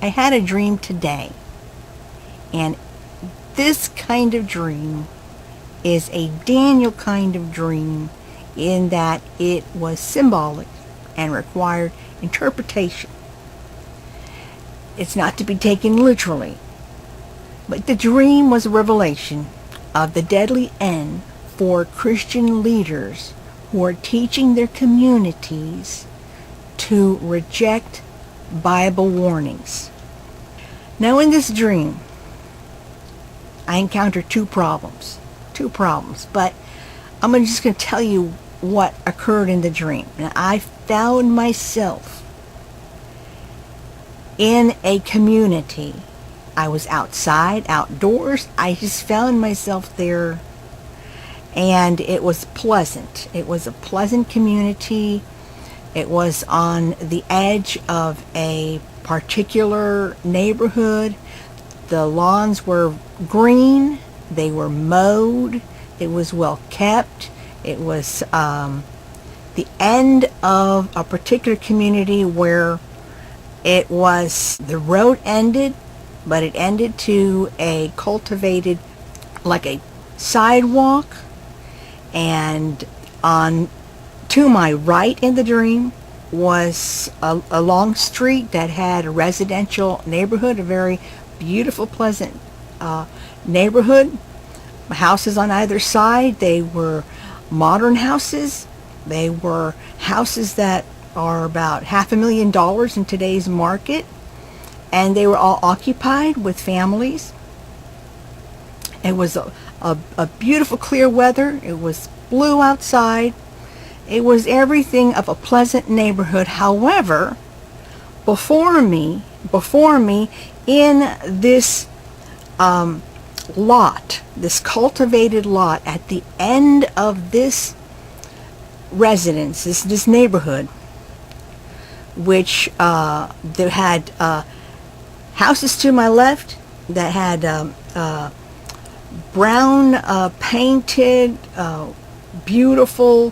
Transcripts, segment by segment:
I had a dream today, and this kind of dream is a Daniel kind of dream in that it was symbolic and required interpretation. It's not to be taken literally, but the dream was a revelation of the deadly end for Christian leaders who are teaching their communities to reject Bible warnings. Now in this dream, I encountered two problems, but I'm just going to tell you what occurred in the dream. Now, I found myself in a community. I was outside, outdoors. I just found myself there, and it was pleasant. It was a pleasant community. It was on the edge of a particular neighborhood. The lawns were green. They were mowed. It was well kept. It was the end of a particular community where it was, the road ended, but it ended to a cultivated, like a sidewalk, and on to my right in the dream was a long street that had a residential neighborhood, a very beautiful, pleasant neighborhood. Houses on either side. They were modern houses. They were houses that are about $500,000 in today's market, and they were all occupied with families. It was a beautiful clear weather. It was blue outside. It was everything of a pleasant neighborhood. However, before me in this lot, this cultivated lot at the end of this residence, this neighborhood, which there had houses to my left that had brown painted beautiful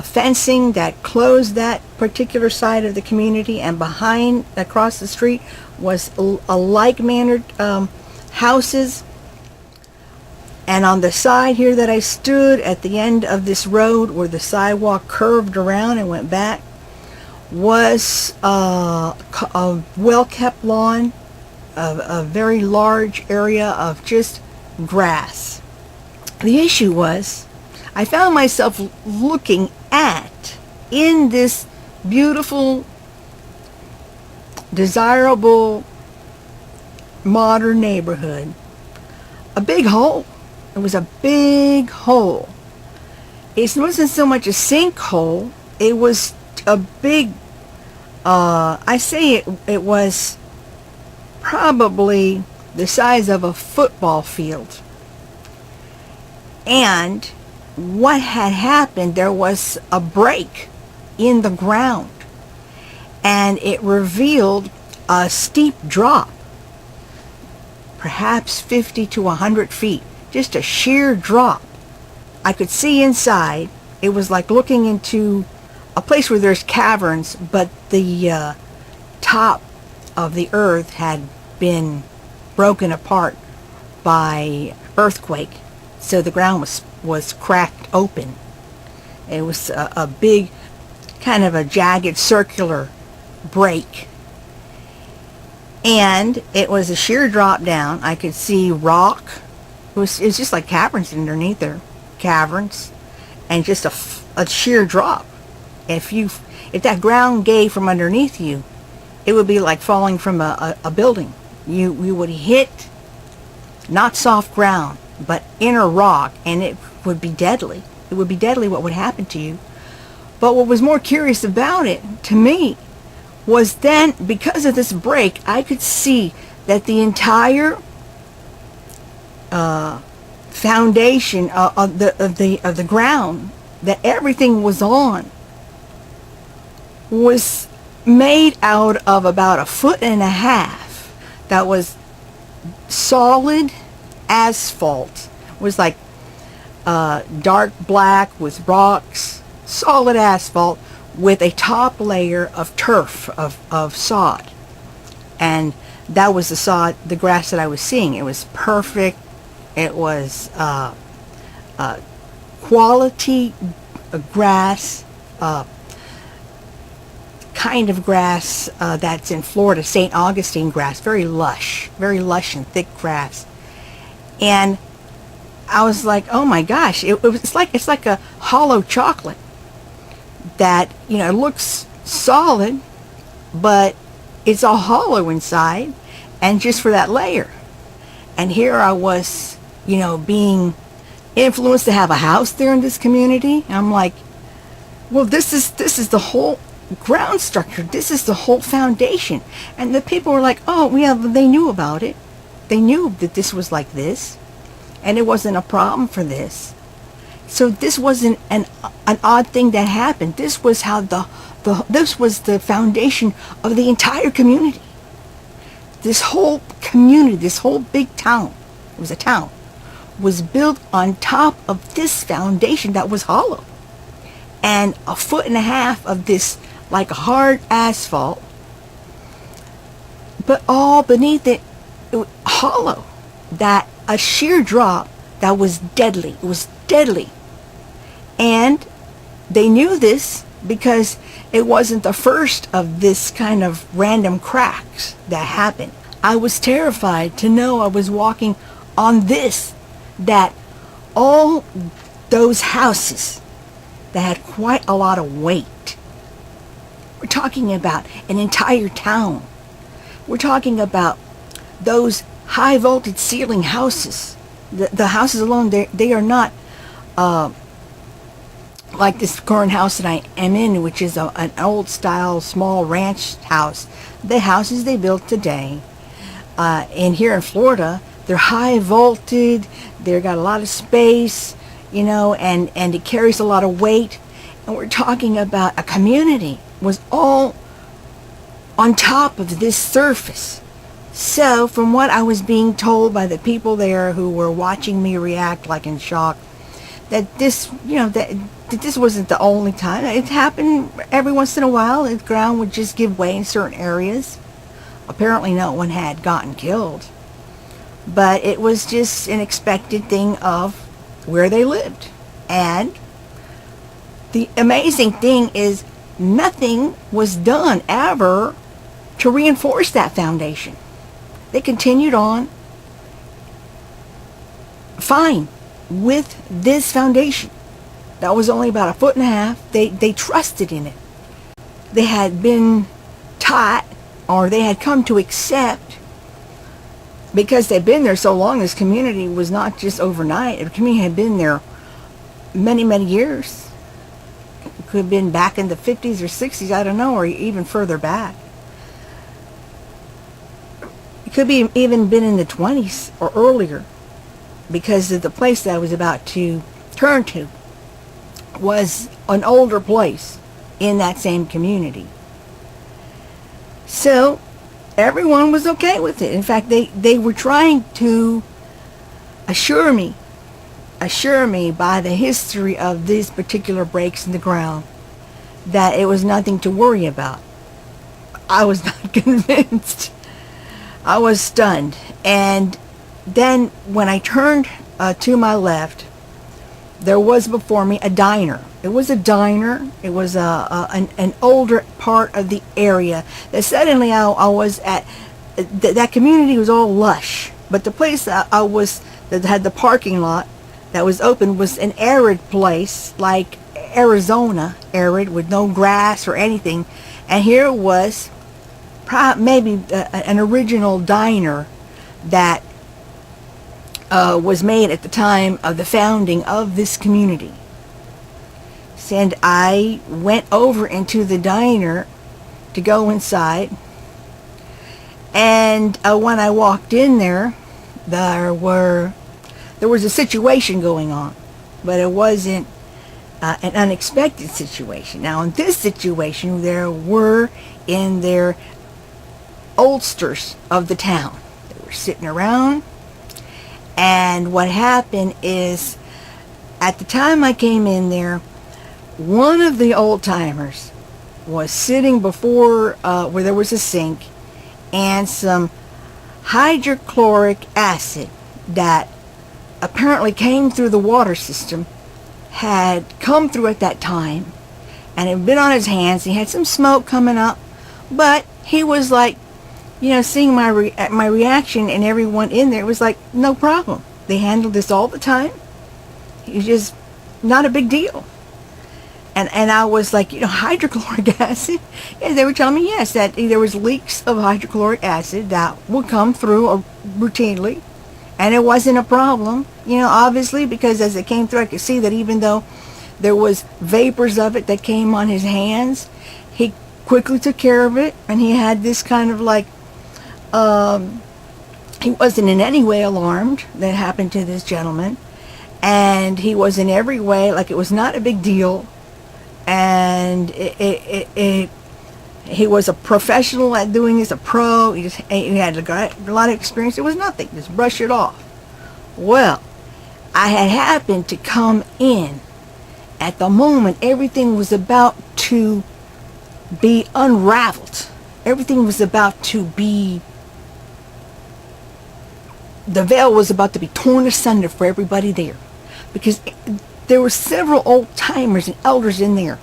fencing that closed that particular side of the community, and behind, across the street, was a like-mannered houses. And on the side here that I stood at the end of this road where the sidewalk curved around and went back was a well-kept lawn, a very large area of just grass. The issue was, I found myself looking at, in this beautiful, desirable, modern neighborhood, a big hole. It was a big hole. It wasn't so much a sinkhole. It was a big, it was probably the size of a football field. And what had happened, there was a break in the ground, and it revealed a steep drop, perhaps 50 to 100 feet, just a sheer drop. I could see inside. It was like looking into a place where there's caverns, but the top of the earth had been broken apart by earthquake, so the ground was cracked open. It was a big, kind of a jagged circular break, and it was a sheer drop down. I could see rock. It was just like caverns underneath there, caverns, and just a sheer drop. If that ground gave from underneath you, it would be like falling from a building. You would hit not soft ground, but inner rock, and it would be deadly. It would be deadly what would happen to you. But what was more curious about it, to me, was then, because of this break, I could see that the entire foundation of the ground that everything was on was made out of about 1.5 feet. That was solid asphalt. It was like dark black with rocks, solid asphalt with a top layer of turf, of sod. And that was the grass that I was seeing. It was perfect. It was quality grass, kind of grass that's in Florida, St. Augustine grass, very lush and thick grass. And I was like, oh my gosh, it's like a hollow chocolate that, it looks solid, but it's all hollow inside, and just for that layer. And here I was, being influenced to have a house there in this community. And I'm like, well, this is the whole ground structure. This is the whole foundation. And the people were like, oh, yeah, they knew about it. They knew that this was like this, and it wasn't a problem for this. So this wasn't an odd thing that happened. This was how this was the foundation of the entire community. This whole community, this whole big town, it was a town, was built on top of this foundation that was hollow. And 1.5 feet of this like hard asphalt, but all beneath it, hollow. That a sheer drop that was deadly. It was deadly. And they knew this because it wasn't the first of this kind of random cracks that happened. I was terrified to know I was walking on this, that all those houses that had quite a lot of weight. We're talking about an entire town. We're talking about those high voltage ceiling houses. The houses alone, they are not like this current house that I am in, which is an old style small ranch house. The houses they built today and here in Florida, they're high voltage, they've got a lot of space, and it carries a lot of weight. And we're talking about a community was all on top of this surface. So from what I was being told by the people there who were watching me react like in shock, that this, that this wasn't the only time. It happened every once in a while. The ground would just give way in certain areas. Apparently no one had gotten killed. But it was just an expected thing of where they lived. And the amazing thing is nothing was done ever to reinforce that foundation. They continued on fine with this foundation. That was only about 1.5 feet. They trusted in it. They had been taught, or they had come to accept, because they'd been there so long. This community was not just overnight. The community had been there many, many years. It could have been back in the 50s or 60s, I don't know, or even further back. It could be even been in the 20s or earlier, because of the place that I was about to turn to was an older place in that same community. So everyone was okay with it. In fact, they were trying to assure me by the history of these particular breaks in the ground that it was nothing to worry about. I was not convinced. I was stunned. And then when I turned to my left, there was before me a diner. It was a diner. It was an older part of the area. That suddenly I was at, that community was all lush. But the place I was, that had the parking lot that was open, was an arid place, like Arizona, arid, with no grass or anything. And here it was, maybe an original diner that was made at the time of the founding of this community. And I went over into the diner to go inside, and when I walked in there, there was a situation going on, but it wasn't an unexpected situation. Now in this situation, there were in their oldsters of the town. They were sitting around. And what happened is, at the time I came in there, one of the old timers was sitting before where there was a sink and some hydrochloric acid that apparently came through the water system had come through at that time, and it had been on his hands. He had some smoke coming up, but he was like, seeing my reaction and everyone in there, it was like, no problem. They handled this all the time. It was just not a big deal. And I was like, hydrochloric acid? Yeah, they were telling me, yes, that there was leaks of hydrochloric acid that would come through routinely. And it wasn't a problem, obviously, because as it came through, I could see that even though there was vapors of it that came on his hands, he quickly took care of it. And he had this kind of like, he wasn't in any way alarmed that happened to this gentleman. And he was in every way, like it was not a big deal. And he was a professional at doing this, a pro. He had a lot of experience. It was nothing. Just brush it off. Well, I had happened to come in at the moment everything was about to be unraveled. Everything was about to be, the veil was about to be torn asunder for everybody there. Because there were several old-timers and elders in there.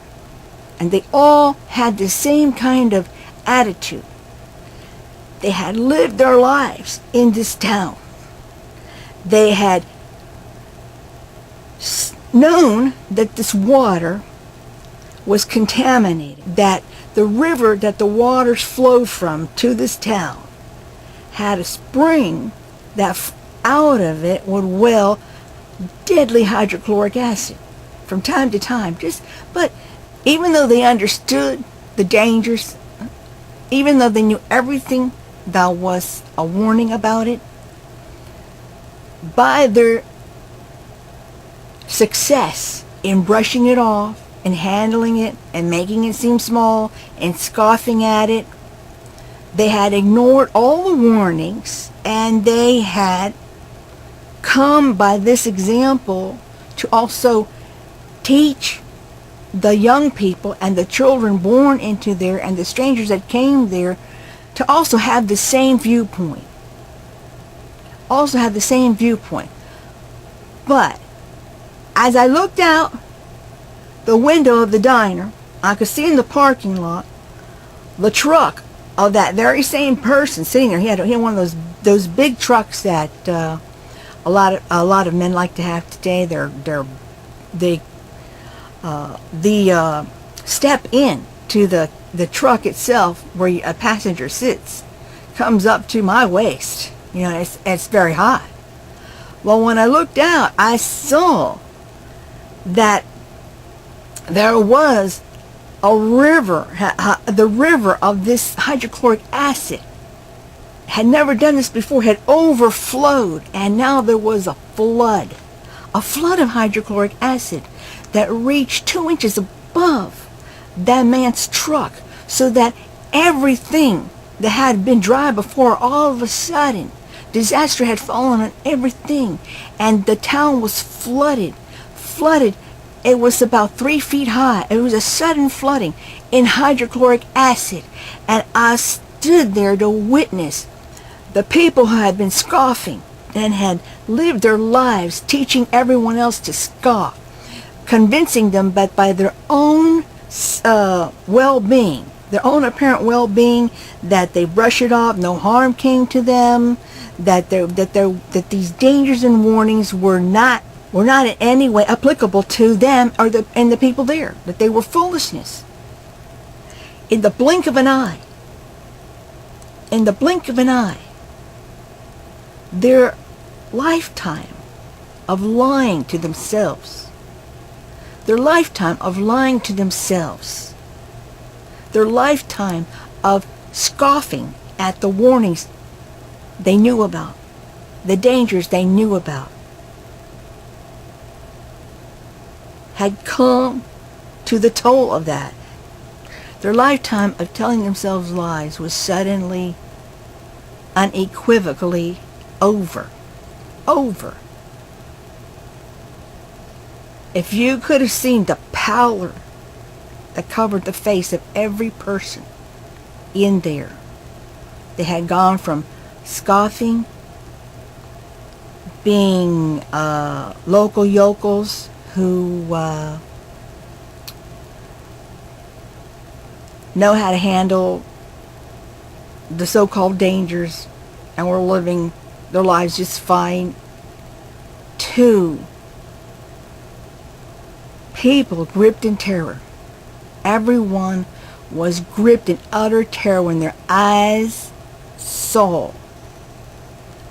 And they all had the same kind of attitude. They had lived their lives in this town. They had known that this water was contaminated. That the river that the waters flowed from to this town had a spring that out of it would well deadly hydrochloric acid from time to time. But even though they understood the dangers, even though they knew everything that was a warning about it, by their success in brushing it off and handling it and making it seem small and scoffing at it, they had ignored all the warnings, and they had come by this example to also teach the young people and the children born into there and the strangers that came there to also have the same viewpoint. But as I looked out the window of the diner, I could see in the parking lot the truck of that very same person sitting there. He had one of those big trucks that a lot of men like to have today. They step in to the truck itself where a passenger sits comes up to my waist. It's very high. Well, when I looked out, I saw that there was a river. The river of this hydrochloric acid had never done this before, had overflowed, and now there was a flood of hydrochloric acid that reached 2 inches above that man's truck, so that everything that had been dry before, all of a sudden, disaster had fallen on everything, and the town was flooded. It was about 3 feet high. It was a sudden flooding in hydrochloric acid, and I stood there to witness the people who had been scoffing and had lived their lives teaching everyone else to scoff, convincing them that by their own well-being, their own apparent well-being, that they brush it off, no harm came to them, that these dangers and warnings were not in any way applicable to them or the people there, that they were foolishness. In the blink of an eye, their lifetime of lying to themselves, their lifetime of scoffing at the warnings they knew about, the dangers they knew about, had come to the toll of that. Their lifetime of telling themselves lies was suddenly, unequivocally over. If you could have seen the pallor that covered the face of every person in there, they had gone from scoffing, being local yokels who know how to handle the so-called dangers and were living their lives just fine, to people gripped in terror. Everyone was gripped in utter terror when their eyes saw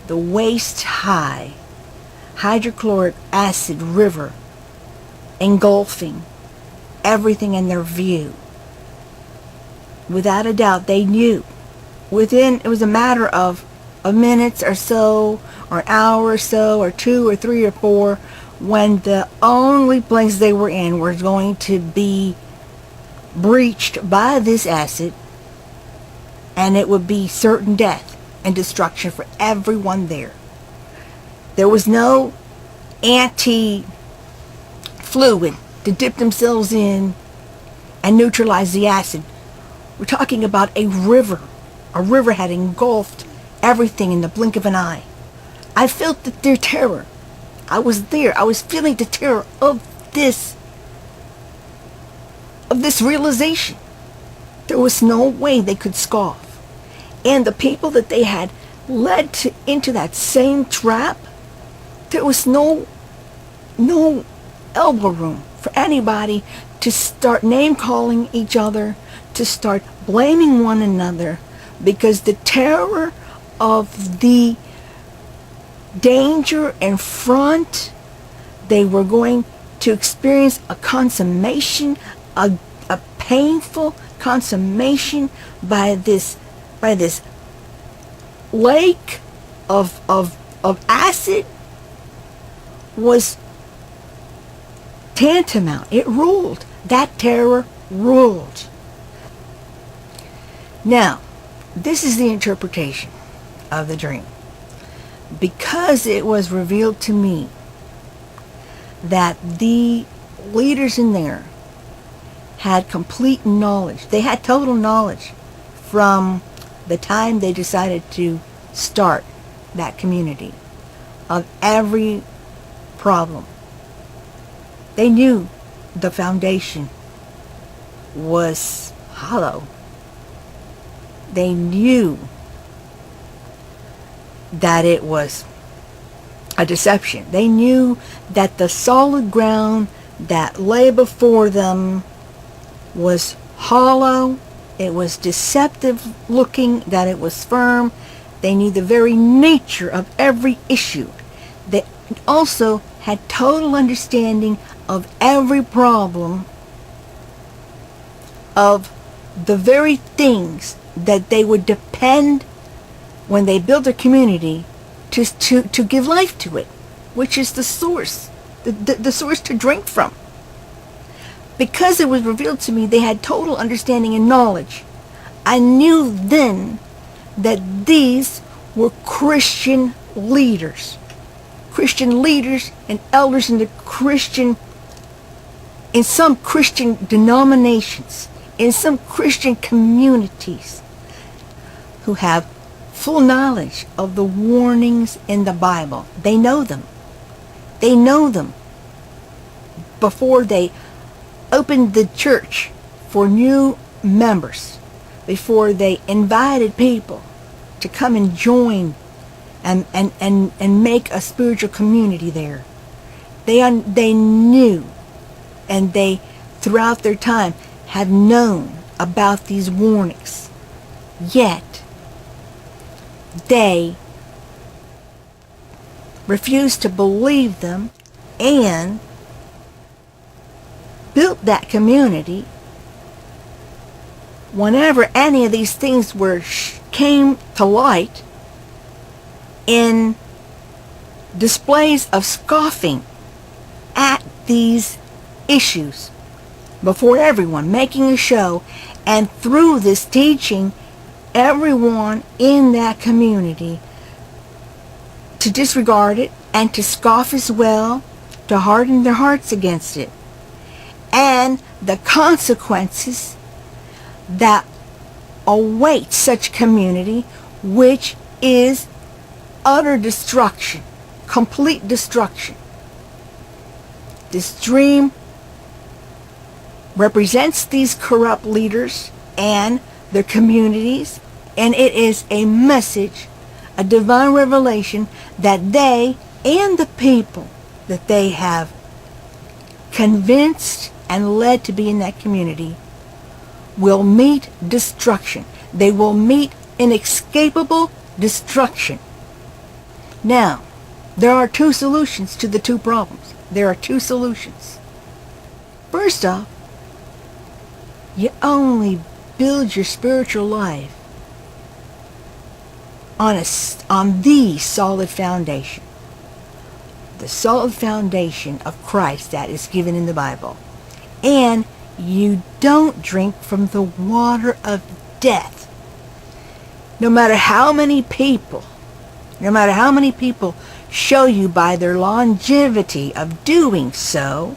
the waist-high hydrochloric acid river engulfing everything in their view. Without a doubt, they knew. It was a matter of minutes or so, or an hour or so, or 2 or 3 or 4, when the only place they were in was going to be breached by this acid, and it would be certain death and destruction for everyone there. There was no anti-fluid to dip themselves in and neutralize the acid. We're talking about a river. A river had engulfed everything in the blink of an eye. I felt their terror. I was there. I was feeling the terror of this realization. There was no way they could scoff. And the people that they had led into that same trap, there was no elbow room for anybody to start name-calling each other, to start blaming one another, because the terror of the danger in front, they were going to experience a consummation, a painful consummation by this lake of acid, was tantamount. It ruled. That terror ruled. Now, this is the interpretation of the dream. Because it was revealed to me that the leaders in there had complete knowledge. They had total knowledge from the time they decided to start that community of every problem. They knew the foundation was hollow. They knew that it was a deception. They knew that the solid ground that lay before them was hollow. It was deceptive looking, that it was firm. They knew the very nature of every issue. They also had total understanding of every problem, of the very things that they would depend when they build a community to give life to it, which is the source, the source to drink from. Because it was revealed to me, they had total understanding and knowledge. I knew then that these were Christian leaders and elders in some Christian denominations, in some Christian communities, who have full knowledge of the warnings in the Bible. They know them. They know them before they opened the church for new members, before they invited people to come and join and make a spiritual community there. They knew, and they, throughout their time, have known about these warnings. Yet, they refused to believe them and built that community. Whenever any of these things came to light in displays of scoffing at these issues before everyone, making a show, and through this teaching everyone in that community to disregard it and to scoff as well, to harden their hearts against it, and the consequences that await such community, which is utter destruction, complete destruction. This dream represents these corrupt leaders and their communities, and it is a message, a divine revelation that they and the people that they have convinced and led to be in that community will meet destruction. They will meet inescapable destruction. Now, there are two solutions to the two problems. There are two solutions. First off, you only build your spiritual life on the solid foundation. The solid foundation of Christ that is given in the Bible. And you don't drink from the water of death. No matter how many people show you by their longevity of doing so,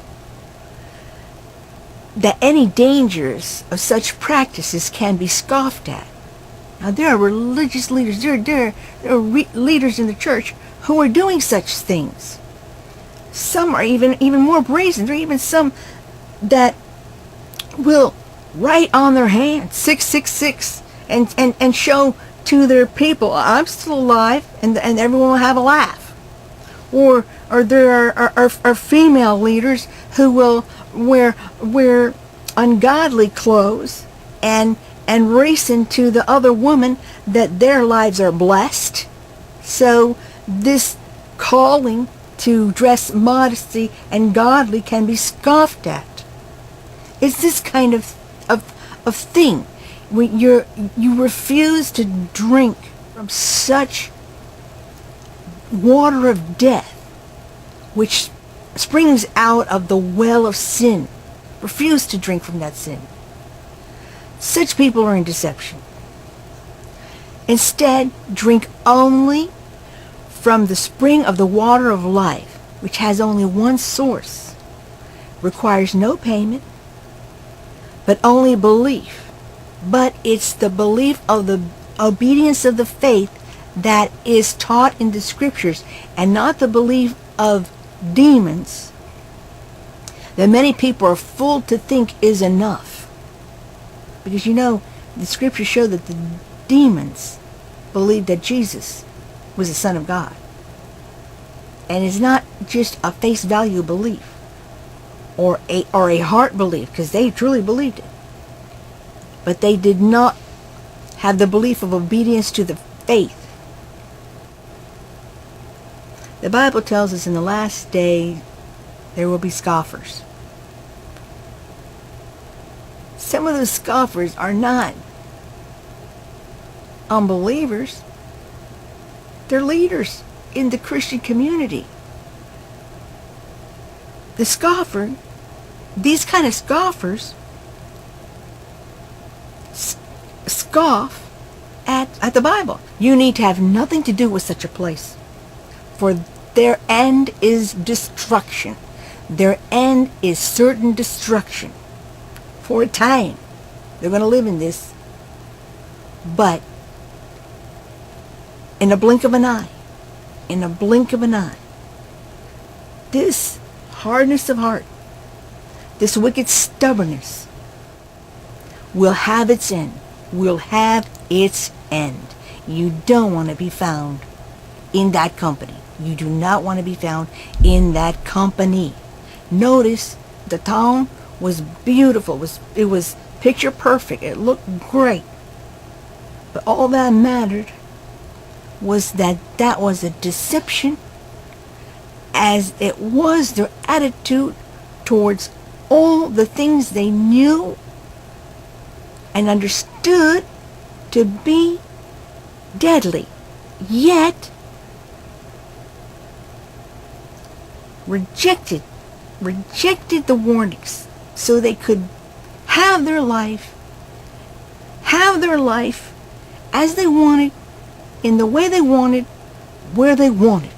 that any dangers of such practices can be scoffed at. Now there are religious leaders, there are leaders in the church who are doing such things. Some are even more brazen. There are even some that will write on their hand 666 and show to their people, I'm still alive, and everyone will have a laugh. Or there are female leaders who will wear ungodly clothes and reason to the other woman that their lives are blessed. So this calling to dress modesty and godly can be scoffed at. It's this kind of thing. When you refuse to drink from such water of death, which springs out of the well of sin. Refuse to drink from that sin. Such people are in deception. Instead, drink only from the spring of the water of life, which has only one source, requires no payment, but only belief. But it's the belief of the obedience of the faith that is taught in the scriptures, and not the belief of demons that many people are fooled to think is enough. Because the scriptures show that the demons believed that Jesus was the Son of God. And it's not just a face value belief or a heart belief, because they truly believed it. But they did not have the belief of obedience to the faith. The Bible tells us in the last day there will be scoffers. Some of those scoffers are not unbelievers. They're leaders in the Christian community. The scoffer, these kind of scoffers, scoff at the Bible. You need to have nothing to do with such a place, for their end is destruction. Their end is certain destruction. For a time, they're going to live in this, but in a blink of an eye, this hardness of heart, this wicked stubbornness will have its end. You don't want to be found in that company. You do not want to be found in that company. Notice the town was beautiful. It was picture perfect. It looked great. But all that mattered was that was a deception, as it was their attitude towards all the things they knew and understood to be deadly, yet rejected the warnings, so they could have their life as they wanted, in the way they wanted, where they wanted.